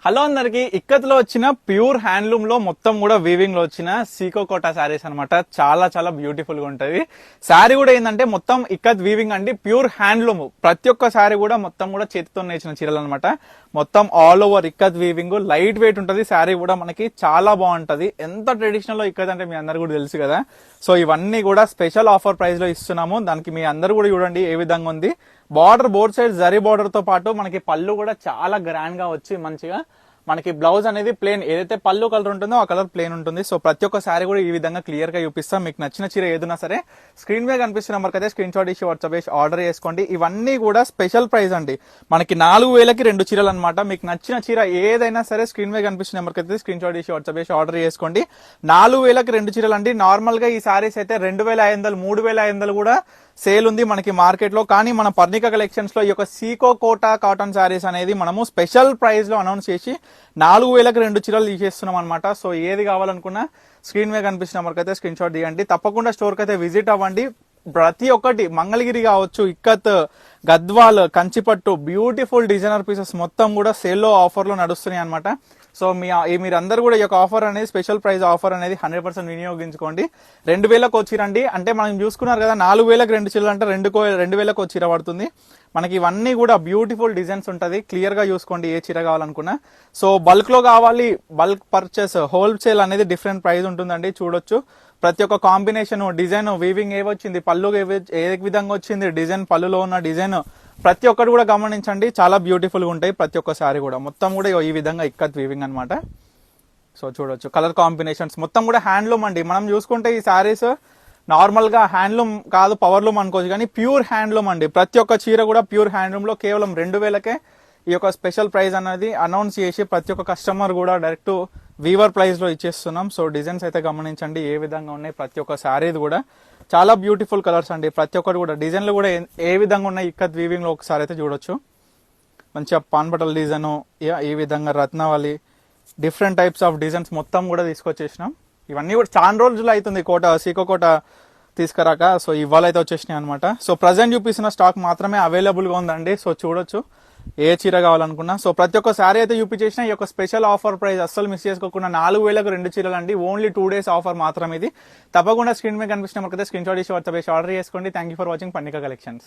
Hello అందరికి ఇక్కత్లో వచ్చిన pure handloom లో మొత్తం కూడా వీవింగ్ లో వచ్చిన సీకో కోటా శారీస్ అనమాట. చాలా చాలా బ్యూటిఫుల్ గా ఉంటది. శారీ కూడా ఏంటంటే మొత్తం ఇక్కత్ వీవింగ్ అండి, ప్యూర్ హ్యాండ్లూమ్. ప్రతి ఒక్క శారీ కూడా మొత్తం కూడా చేతితో నేర్చిన చీరలు అనమాట. మొత్తం all over ikat weaving, light weight ఉంటది. శారీ కూడా మనకి చాలా బాగుంటది. ఎంత ట్రెడిషనల్ లో ఇక్కత్ అంటే మీ అందరు కూడా తెలుసు కదా. సో ఇవన్నీ కూడా స్పెషల్ ఆఫర్ ప్రైస్ లో ఇస్తున్నాము. దానికి మీ అందరు కూడా చూడండి ఏ విధంగా ఉంది. Border board side zari border తో పాటు మనకి పళ్ళు కూడా చాలా గ్రాండ్ గా వచ్చి మంచిగా మనకి బ్లౌజ్ అనేది ప్లేన్, ఏదైతే పళ్ళు కలర్ ఉంటుందో ఆ కలర్ ప్లేన్ ఉంటుంది. సో ప్రతి ఒక్క శారీ కూడా ఈ విధంగా క్లియర్ గా చూపిస్తాం. మీకు నచ్చిన చీర ఏదైనా సరే స్క్రీన్ మీద కనిపిస్తున్న నెంబర్కి అయితే స్క్రీన్ షాట్ ఇచ్చి వాట్సాప్ చేసి ఆర్డర్ చేసుకోండి. ఇవన్నీ కూడా స్పెషల్ ప్రైస్ అండి. మనకి 4000కి 2 చీరలు అనమాట. మీకు నచ్చిన చీర ఏదైనా సరే స్క్రీన్ మీద కనిపిస్తున్న నెంబర్కి అయితే స్క్రీన్ షాట్ ఇచ్చి వాట్సాప్ చేసి ఆర్డర్ చేసుకోండి. 4000కి 2 చీరలు అండి. నార్మల్ గా ఈ సారీస్ అయితే 2500, 3500 కూడా సేల్ ఉంది మనకి మార్కెట్ లో. కానీ మన పర్ణిక కలెక్షన్స్ లో ఈ యొక్క సీకో కోటా కాటన్ శారీస్ అనేది మనము స్పెషల్ ప్రైస్ లో అనౌన్స్ చేసి 4000కి 2 చీరలు తీసేస్తున్నాం అనమాట. సో ఏది కావాలనుకున్నా స్క్రీన్ మీద కనిపిస్తున్న నెంబర్కి అయితే స్క్రీన్ షాట్ తీయండి. తప్పకుండా స్టోర్ కి అయితే విజిట్ అవ్వండి. ప్రతి ఒక్కటి మంగళగిరి కావచ్చు, ఇక్కత్, గద్వాల్, కంచిపట్టు, బ్యూటిఫుల్ డిజైనర్ పీసెస్ మొత్తం కూడా సేల్ లో ఆఫర్ లో నడుస్తున్నాయి అనమాట. సో మీరందరూ కూడా ఈ యొక్క ఆఫర్ అనేది స్పెషల్ ప్రైస్ ఆఫర్ అనేది 100% వినియోగించుకోండి. 2000కి వచ్చిరండి. అంటే మనం చూసుకున్నారు కదా 4000కి 2 చీరలు అంటే 2000కి చీర పడుతుంది మనకి. ఇవన్నీ కూడా బ్యూటిఫుల్ డిజైన్స్ ఉంటది. క్లియర్ గా చూసుకోండి ఏ చీర కావాలనుకున్నా. సో బల్క్ లో కావాలి, బల్క్ పర్చేస్, హోల్సేల్ అనేది డిఫరెంట్ ప్రైస్ ఉంటుందండి. చూడొచ్చు ప్రతి ఒక్క కాంబినేషన్, డిజైన్, వీవింగ్ ఏవొచ్చింది, పళ్ళు ఏ విధంగా వచ్చింది, డిజైన్, పళ్ళులో ఉన్న డిజైన్ ప్రతి ఒక్కటి కూడా గమనించండి. చాలా బ్యూటిఫుల్ గా ఉంటాయి ప్రతి ఒక్క సారీ కూడా. మొత్తం కూడా ఈ విధంగా ఇక్కత్ వీవింగ్ అనమాట. సో చూడొచ్చు కలర్ కాంబినేషన్స్ మొత్తం కూడా హ్యాండ్లూమ్ అండి. మనం చూసుకుంటే ఈ సారీస్ నార్మల్ గా హ్యాండ్లూమ్ కాదు, పవర్లూమ్ అనుకోవచ్చు, కానీ ప్యూర్ హ్యాండ్లూమ్ అండి. ప్రతి ఒక్క చీర కూడా ప్యూర్ హ్యాండ్లూమ్ లో కేవలం 2000కే ఈ యొక్క స్పెషల్ ప్రైస్ అనేది అనౌన్స్ చేసి ప్రతి ఒక్క కస్టమర్ కూడా డైరెక్ట్ వీవర్ ప్రైస్ లో ఇచ్చేస్తున్నాం. సో డిజైన్స్ అయితే గమనించండి ఏ విధంగా ఉన్నాయి. ప్రతి ఒక్క శారీది కూడా చాలా బ్యూటిఫుల్ కలర్స్ అండి. ప్రతి ఒక్కటి కూడా డిజైన్లు కూడా ఏ విధంగా ఉన్నాయి ఇక్కత్ వీవింగ్ లో ఒకసారి అయితే చూడొచ్చు. మంచిగా పాన్ బటల్ డిజైన్, ఈ విధంగా రత్నావళి, డిఫరెంట్ టైప్స్ ఆఫ్ డిజైన్స్ మొత్తం కూడా తీసుకొచ్చేసినాం. ఇవన్నీ కూడా చాలా రోజులు అవుతుంది సీకో కోట తీసుకురాక. సో ఇవాళ అయితే వచ్చేసినాయి అనమాట. సో ప్రజెంట్ చూపిస్తున్న స్టాక్ మాత్రమే అవైలబుల్ గా ఉందండి. సో చూడొచ్చు ఏ చీర కావాలనుకున్నా. సో ప్రతి ఒక్క శారీ అయితే చూపించేసిన ఈ యొక్క స్పెషల్ ఆఫర్ ప్రైస్ అస్సలు మిస్ చేసుకోకుండా 4000కి 2 చీరలు అండి. ఓన్లీ 2 days ఆఫర్ మాత్రం ఇది. తప్పకుండా స్క్రీన్ మీద కనిపిస్తున్న మనకైతే స్క్రీన్ షాట్ ఇచ్చి వాట్సాప్ చేసి ఆర్డర్ చేసుకోండి. Thank you for watching Parnika collections.